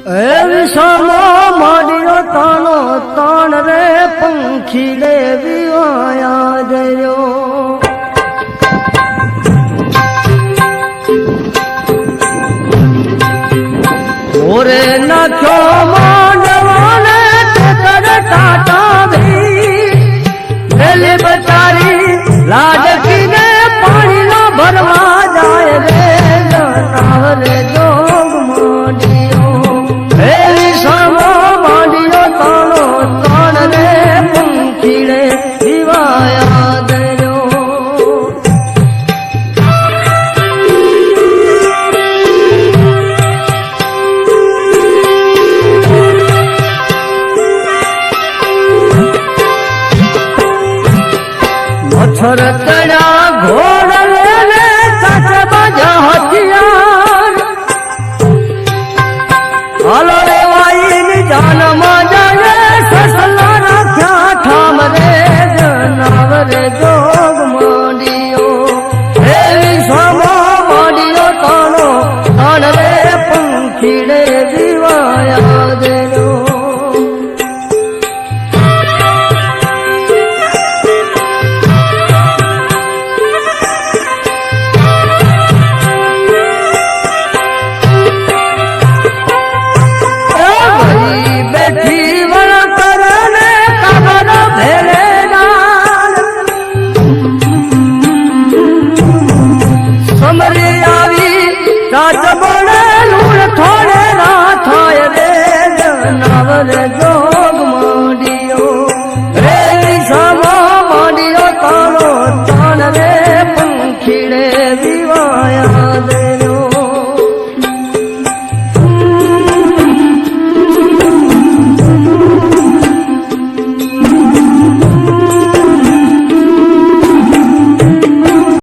વિષમો મળ્યો તાનો તાણ રે પંખી રે વિવાયા જયો ઓરે નાખ્યો માંડવાને કર ટાટા ભી રેલી બચારી લાડકીને પાણી નો ભરવા જાય રે જનાવ રે જોગ માંડ્યો વિષમો માંડ્યો તાનો તાણ રે પંખી રે વિવાયા દર્યો મચ્છર ચડ્યા ઘોડ લેને સાચ બાજા હથિયાર હાલો રે વાઈની જાનમાં જાય સસલા રાખ્યા ઠામ રે જનાવ રે જોગ માંડ્યો હે વિષમો માંડ્યો તાનો તાણ રે પંખી રે દિવાયા